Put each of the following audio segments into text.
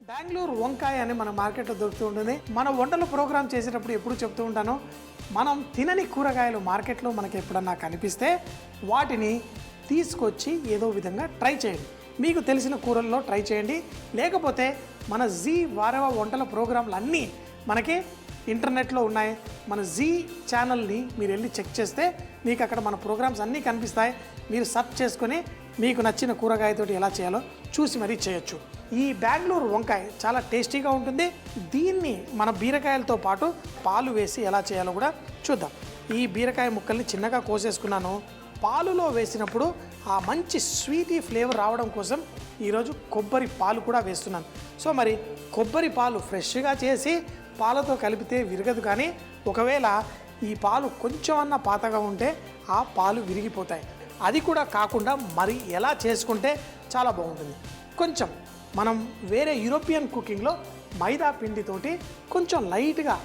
బెంగళూరు వంకాయ అని మన మార్కెట్లో దొరుకుతూ ఉంటుంది. మన వంటల ప్రోగ్రామ్ చేసేటప్పుడు ఎప్పుడు చెప్తూ ఉంటాను, మనం తినని కూరగాయలు మార్కెట్లో మనకి ఎప్పుడన్నా కనిపిస్తే వాటిని తీసుకొచ్చి ఏదో విధంగా ట్రై చేయండి. మీకు తెలిసిన కూరల్లో ట్రై చేయండి. లేకపోతే మన జీ వారవ వంటల ప్రోగ్రాంలు అన్నీ మనకి ఇంటర్నెట్లో ఉన్నాయి. మన జీ ఛానల్ని మీరు వెళ్ళి చెక్ చేస్తే మీకు అక్కడ మన ప్రోగ్రామ్స్ అన్నీ కనిపిస్తాయి. మీరు సెర్చ్ చేసుకొని మీకు నచ్చిన కూరగాయతోటి ఎలా చేయాలో చూసి మరీ చేయొచ్చు. ఈ బెంగళూరు వంకాయ చాలా టేస్టీగా ఉంటుంది. దీన్ని మన బీరకాయలతో పాటు పాలు వేసి ఎలా చేయాలో కూడా చూద్దాం. ఈ బీరకాయ ముక్కల్ని చిన్నగా కోసేసుకున్నాను. పాలులో వేసినప్పుడు ఆ మంచి స్వీటీ ఫ్లేవర్ రావడం కోసం ఈరోజు కొబ్బరి పాలు కూడా వేస్తున్నాను. సో మరి కొబ్బరి పాలు ఫ్రెష్గా చేసి పాలతో కలిపితే విరగదు, కానీ ఒకవేళ ఈ పాలు కొంచెం అన్న పాతగా ఉంటే ఆ పాలు విరిగిపోతాయి. అది కూడా కాకుండా మరి ఎలా చేసుకుంటే చాలా బాగుంటుంది. కొంచెం మనం వేరే యూరోపియన్ కుకింగ్లో మైదా పిండితోటి కొంచెం లైట్గా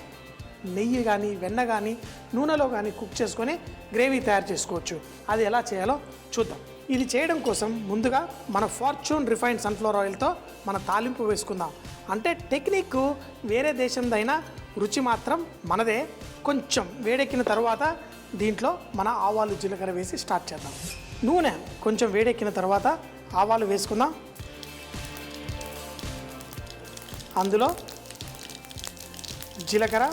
నెయ్యి కానీ వెన్న కానీ నూనెలో కానీ కుక్ చేసుకొని గ్రేవీ తయారు చేసుకోవచ్చు. అది ఎలా చేయాలో చూద్దాం. ఇది చేయడం కోసం ముందుగా మన ఫార్చ్యూన్ రిఫైన్డ్ సన్ఫ్లవర్ ఆయిల్తో మన తాలింపు వేసుకుందాం. అంటే టెక్నిక్ వేరే దేశందైనా రుచి మాత్రం మనదే. కొంచెం వేడెక్కిన తర్వాత దీంట్లో మన ఆవాలు జీలకర్ర వేసి స్టార్ట్ చేద్దాం. నూనె కొంచెం వేడెక్కిన తర్వాత ఆవాలు వేసుకుందాం. అందులో జీలకర్ర,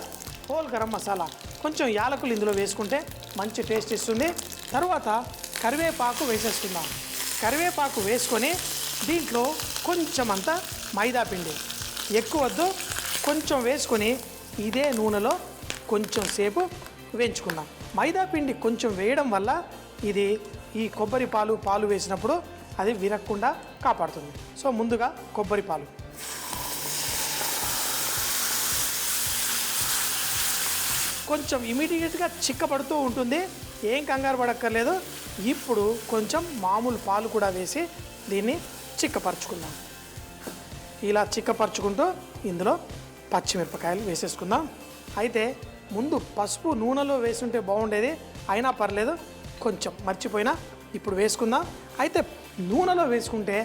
హోల్ గరం మసాలా, కొంచెం యాలకులు ఇందులో వేసుకుంటే మంచి టేస్ట్ ఇస్తుంది. తర్వాత కరివేపాకు వేసేసుకుందాం. కరివేపాకు వేసుకొని దీంట్లో కొంచెం అంత మైదా పిండి, ఎక్కువ వద్దు, కొంచెం వేసుకొని ఇదే నూనెలో కొంచెం సేపు వేయించుకుందాం. మైదా పిండి కొంచెం వేయడం వల్ల ఇది ఈ కొబ్బరి పాలు వేసినప్పుడు అది విరగకుండా కాపాడుతుంది. సో ముందుగా కొబ్బరి పాలు కొంచెం ఇమీడియట్గా చిక్కబడుతూ ఉంటుంది, ఏం కంగారు పడక్కర్లేదు. ఇప్పుడు కొంచెం మామూలు పాలు కూడా వేసి దీన్ని చిక్కపరచుకుందాం. ఇలా చిక్కపరచుకుంటూ ఇందులో పచ్చిమిరపకాయలు వేసేసుకుందాం. అయితే ముందు పసుపు నూనెలో వేసుంటే బాగుండేది, అయినా పర్లేదు, కొంచెం మర్చిపోయినా ఇప్పుడు వేసుకుందాం. అయితే నూనెలో వేసుకుంటే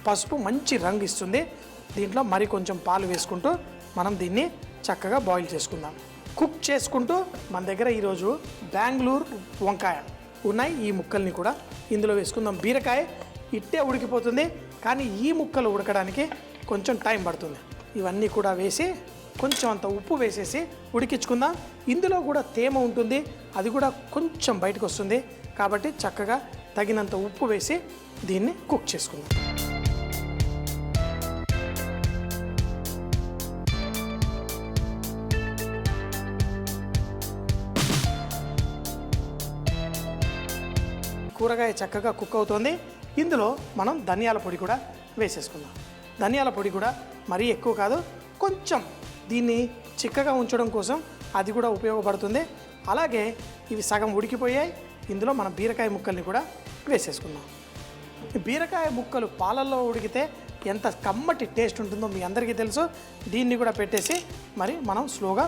పసుపు మంచి రంగు ఇస్తుంది. దీంట్లో మరి కొంచెం పాలు వేసుకుంటూ మనం దీన్ని చక్కగా బాయిల్ చేసుకుందాం. కుక్ చేసుకుంటూ మన దగ్గర ఈరోజు బెంగళూరు వంకాయ ఉన్నాయి. ఈ ముక్కల్ని కూడా ఇందులో వేసుకుందాం. బీరకాయ ఇట్టే ఉడికిపోతుంది, కానీ ఈ ముక్కలు ఉడకడానికి కొంచెం టైం పడుతుంది. ఇవన్నీ కూడా వేసి కొంచెం అంత ఉప్పు వేసేసి ఉడికించుకుందాం. ఇందులో కూడా తేమ ఉంటుంది, అది కూడా కొంచెం బయటకు వస్తుంది. కాబట్టి చక్కగా తగినంత ఉప్పు వేసి దీన్ని కుక్ చేసుకుందాం. కూరగాయ చక్కగా కుక్ అవుతుంది. ఇందులో మనం ధనియాల పొడి కూడా వేసేసుకుందాం. ధనియాల పొడి కూడా మరీ ఎక్కువ కాదు, కొంచెం దీన్ని చిక్కగా ఉంచడం కోసం అది కూడా ఉపయోగపడుతుంది. అలాగే ఇవి సగం ఉడికిపోయాయి. ఇందులో మన బీరకాయ ముక్కల్ని కూడా వేసేసుకుందాం. బీరకాయ ముక్కలు పాలల్లో ఉడికితే ఎంత కమ్మటి టేస్ట్ ఉంటుందో మీ అందరికీ తెలుసు. దీన్ని కూడా పెట్టేసి మరి మనం స్లోగా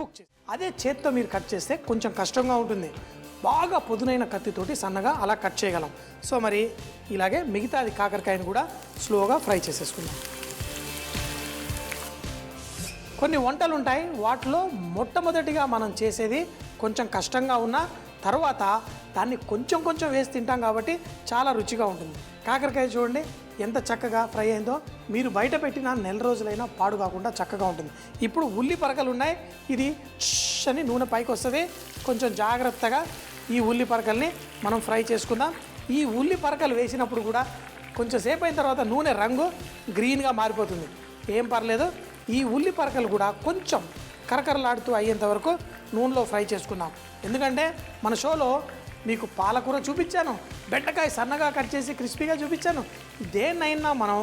కుక్ చేసి, అదే చేత్తో మీరు కట్ చేస్తే కొంచెం కష్టంగా ఉంటుంది. బాగా పొదునైన కత్తితోటి సన్నగా అలా కట్ చేయగలం. సో మరి ఇలాగే మిగతాది కాకరకాయను కూడా స్లోగా ఫ్రై చేసేసుకుందాం. కొన్ని వంటలు ఉంటాయి, వాటిలో మొట్టమొదటిగా మనం చేసేది కొంచెం కష్టంగా ఉన్న తర్వాత దాన్ని కొంచెం వేసి తింటాం కాబట్టి చాలా రుచిగా ఉంటుంది. కాకరకాయ చూడండి ఎంత చక్కగా ఫ్రై అయిందో. మీరు బయట పెట్టిన నెల రోజులైనా పాడు కాకుండా చక్కగా ఉంటుంది. ఇప్పుడు ఉల్లి పరకలు ఉన్నాయి. ఇది అని నూనె పైకి వస్తుంది. కొంచెం జాగ్రత్తగా ఈ ఉల్లి పరకల్ని మనం ఫ్రై చేసుకుందాం. ఈ ఉల్లి పరకలు వేసినప్పుడు కూడా కొంచెం సేపు అయిన తర్వాత నూనె రంగు గ్రీన్గా మారిపోతుంది, ఏం పర్లేదు. ఈ ఉల్లి పరకలు కూడా కొంచెం కరకరలాడుతూ అయ్యేంత వరకు నూనెలో ఫ్రై చేసుకుందాం. ఎందుకంటే మన షోలో మీకు పాలకూర చూపించాను, బెండకాయ సన్నగా కట్ చేసి క్రిస్పీగా చూపించాను. దేన్నైనా మనం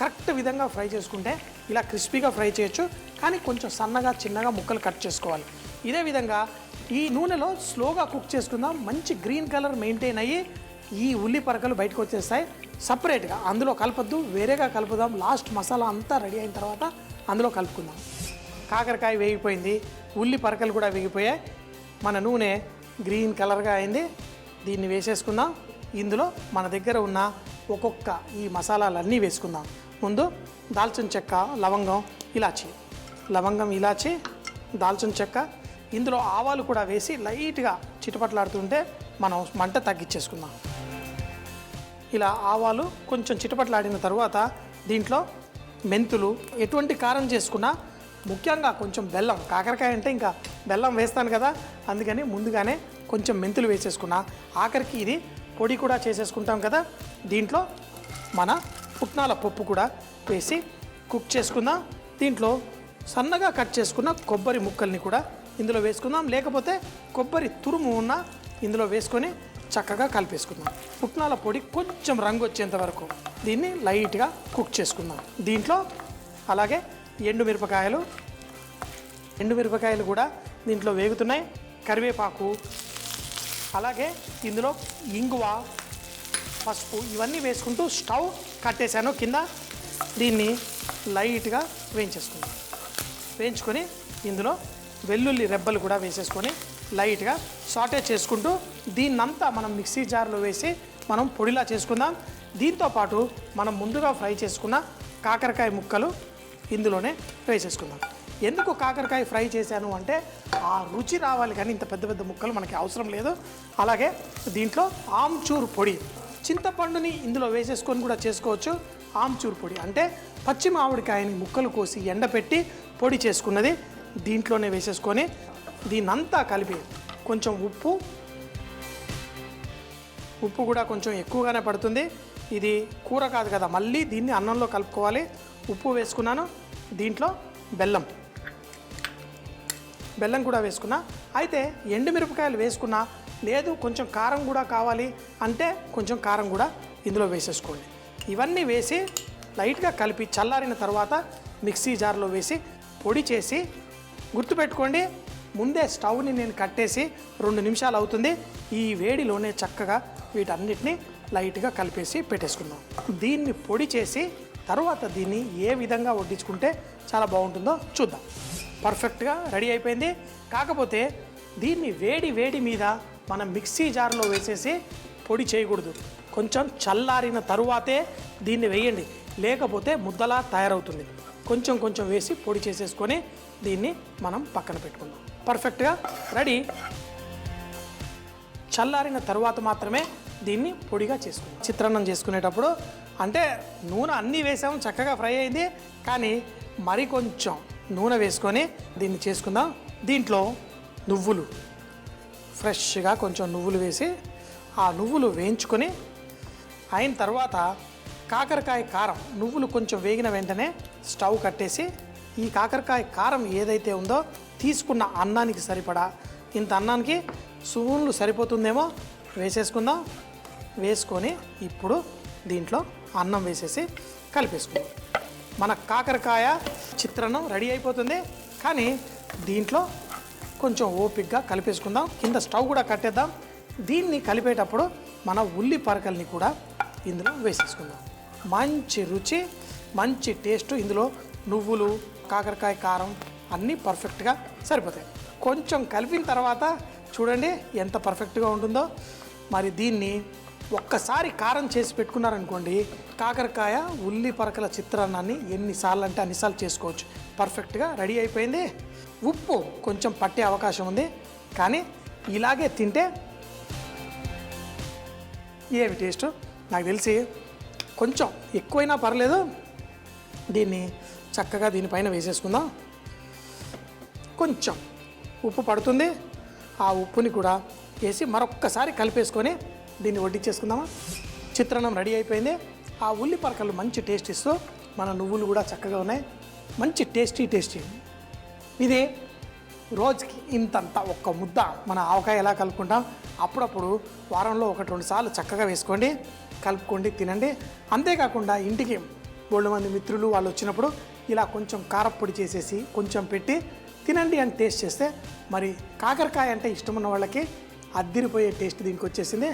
కరెక్ట్ విధంగా ఫ్రై చేసుకుంటే ఇలా క్రిస్పీగా ఫ్రై చేయొచ్చు, కానీ కొంచెం సన్నగా చిన్నగా ముక్కలు కట్ చేసుకోవాలి. ఇదే విధంగా ఈ నూనెలో స్లోగా కుక్ చేసుకుందాం. మంచి గ్రీన్ కలర్ మెయింటైన్ అయ్యి ఈ ఉల్లి పరకలు బయటకు వచ్చేస్తాయి. సపరేట్గా అందులో కలపద్దు, వేరేగా కలుపుదాం. లాస్ట్ మసాలా అంతా రెడీ అయిన తర్వాత అందులో కలుపుకుందాం. కాకరకాయ వేగిపోయింది, ఉల్లి పరకలు కూడా వేగిపోయాయి, మన నూనె గ్రీన్ కలర్గా అయింది. దీన్ని వేసేసుకుందాం. ఇందులో మన దగ్గర ఉన్న ఒక్కొక్క ఈ మసాలాలన్నీ వేసుకుందాం. ముందు దాల్చిన చెక్క, లవంగం, ఇలాచి, దాల్చిన చెక్క, ఇందులో ఆవాలు కూడా వేసి లైట్గా చిటపట్లాడుతుంటే మనం మంట తగ్గించేసుకుందాం. ఇలా ఆవాలు కొంచెం చిటపట్లాడిన తర్వాత దీంట్లో మెంతులు, ఎటువంటి కారం చేసుకున్నా ముఖ్యంగా కొంచెం బెల్లం, కాకరకాయ అంటే ఇంకా బెల్లం వేస్తాను కదా, అందుకని ముందుగానే కొంచెం మెంతులు వేసేసుకున్నా. ఆఖరికి ఇది పొడి కూడా చేసేసుకుంటాం కదా. దీంట్లో మన పుట్నాల పప్పు కూడా వేసి కుక్ చేసుకుందాం. దీంట్లో సన్నగా కట్ చేసుకున్న కొబ్బరి ముక్కల్ని కూడా ఇందులో వేసుకుందాం, లేకపోతే కొబ్బరి తురుము ఉన్న ఇందులో వేసుకొని చక్కగా కలిపేసుకుందాం. పుట్నాల పొడి కొంచెం రంగు వచ్చేంత వరకు దీన్ని లైట్గా కుక్ చేసుకుందాం. దీంట్లో అలాగే ఎండుమిరపకాయలు కూడా దీంట్లో వేగుతున్నాయి. కరివేపాకు, అలాగే ఇందులో ఇంగువ, పసుపు ఇవన్నీ వేసుకుంటూ స్టవ్ కట్టేశాను కింద. దీన్ని లైట్గా వేయించుకొని ఇందులో వెల్లుల్లి రెబ్బలు కూడా వేసేసుకొని లైట్గా సాటే చేసుకుంటూ దీన్నంతా మనం మిక్సీ జార్లో వేసి మనం పొడిలా చేసుకుందాం. దీంతోపాటు మనం ముందుగా ఫ్రై చేసుకున్న కాకరకాయ ముక్కలు ఇందులోనే వేసేసుకుందాం. ఎందుకు కాకరకాయ ఫ్రై చేశాను అంటే ఆ రుచి రావాలి, కానీ ఇంత పెద్ద పెద్ద ముక్కలు మనకి అవసరం లేదు. అలాగే దీంట్లో ఆమ్చూర్ పొడి, చింతపండుని ఇందులో వేసేసుకొని కూడా చేసుకోవచ్చు. ఆమ్చూర్ పొడి అంటే పచ్చి మామిడికాయని ముక్కలు కోసి ఎండపెట్టి పొడి చేసుకున్నది దీంట్లోనే వేసేసుకొని దీన్నంతా కలిపి కొంచెం ఉప్పు కూడా కొంచెం ఎక్కువగానే పడుతుంది. ఇది కూర కాదు కదా, మళ్ళీ దీన్ని అన్నంలో కలుపుకోవాలి. ఉప్పు వేసుకున్నాను. దీంట్లో బెల్లం కూడా వేసుకున్నా. అయితే ఎండుమిరపకాయలు వేసుకున్నా, లేదు కొంచెం కారం కూడా కావాలి అంటే కొంచెం కారం కూడా ఇందులో వేసేసుకోండి. ఇవన్నీ వేసి లైట్గా కలిపి చల్లారిన తర్వాత మిక్సీ జార్లో వేసి పొడి చేసి, గుర్తుపెట్టుకోండి ముందే స్టవ్ని నేను కట్టేసి 2 నిమిషాలు అవుతుంది. ఈ వేడిలోనే చక్కగా వీటన్నిటిని లైట్గా కలిపేసి పెట్టేసుకుందాం. దీన్ని పొడి చేసి తర్వాత దీన్ని ఏ విధంగా వడ్డించుకుంటే చాలా బాగుంటుందో చూద్దాం. పర్ఫెక్ట్గా రెడీ అయిపోయింది. కాకపోతే దీన్ని వేడి మీద మనం మిక్సీ జార్లో వేసేసి పొడి చేయకూడదు. కొంచెం చల్లారిన తరువాతే దీన్ని వేయండి, లేకపోతే ముద్దలా తయారవుతుంది. కొంచెం వేసి పొడి చేసేసుకొని దీన్ని మనం పక్కన పెట్టుకుందాం. పర్ఫెక్ట్గా రెడీ. చల్లారిన తరువాత మాత్రమే దీన్ని పొడిగా చేసుకుందాం. చిత్రాన్నం చేసుకునేటప్పుడు అంటే నూనె అన్నీ వేసాము, చక్కగా ఫ్రై అయింది, కానీ మరి కొంచెం నూనె వేసుకొని దీన్ని చేసుకుందాం. దీంట్లో నువ్వులు, ఫ్రెష్గా కొంచెం నువ్వులు వేసి ఆ నువ్వులు వేయించుకొని అయిన తర్వాత కాకరకాయ కారం, నువ్వులు కొంచెం వేగిన వెంటనే స్టవ్ కట్టేసి ఈ కాకరకాయ కారం ఏదైతే ఉందో తీసుకున్న అన్నానికి సరిపడా, ఇంత అన్నానికి స్పూన్లు సరిపోతుందేమో వేసేసుకుందాం. వేసుకొని ఇప్పుడు దీంట్లో అన్నం వేసేసి కలిపేసుకుందాం. మన కాకరకాయ చిత్రాన్నం రెడీ అయిపోతుంది. కానీ దీంట్లో కొంచెం ఓపికగా కలిపేసుకుందాం. కింద స్టవ్ కూడా కట్టేద్దాం. దీన్ని కలిపేటప్పుడు మన ఉల్లి పరకల్ని కూడా ఇందులో వేసేసుకుందాం. మంచి రుచి, మంచి టేస్ట్. ఇందులో నువ్వులు, కాకరకాయ కారం అన్నీ పర్ఫెక్ట్గా సరిపోతాయి. కొంచెం కలిపిన తర్వాత చూడండి ఎంత పర్ఫెక్ట్గా ఉంటుందో. మరి దీన్ని ఒక్కసారి కారం చేసి పెట్టుకున్నారనుకోండి, కాకరకాయ ఉల్లి పరకల చిత్రాన్నాన్ని ఎన్నిసార్లు అంటే అన్నిసార్లు చేసుకోవచ్చు. పర్ఫెక్ట్గా రెడీ అయిపోయింది. ఉప్పు కొంచెం పట్టే అవకాశం ఉంది, కానీ ఇలాగే తింటే ఏమి టేస్ట్ నాకు తెలిసి కొంచెం ఎక్కువైనా పర్లేదు. దీన్ని చక్కగా దీనిపైన వేసేసుకుందాం. కొంచెం ఉప్పు పడుతుంది, ఆ ఉప్పుని కూడా వేసి మరొక్కసారి కలిపేసుకొని దీన్ని వడ్డించేసుకుందామా. చిత్రాన్నం రెడీ అయిపోయింది. ఆ ఉల్లి పరకలు మంచి టేస్ట్ ఇస్తూ మన నువ్వులు కూడా చక్కగా ఉన్నాయి. మంచి టేస్టీ. ఇది రోజుకి ఇంతంత ఒక్క ముద్ద మన ఆవకాయ ఎలా కలుపుకుంటాం, అప్పుడప్పుడు వారంలో 1-2 సార్లు చక్కగా వేసుకోండి, కలుపుకోండి, తినండి. అంతేకాకుండా ఇంటికి బోల్డమంది మిత్రులు వాళ్ళు వచ్చినప్పుడు ఇలా కొంచెం కారప్పొడి చేసేసి కొంచెం పెట్టి తినండి అని టేస్ట్ చేస్తే, మరి కాకరకాయ అంటే ఇష్టం ఉన్న వాళ్ళకి అద్దిరిపోయే టేస్ట్ దీనికి వచ్చేసింది.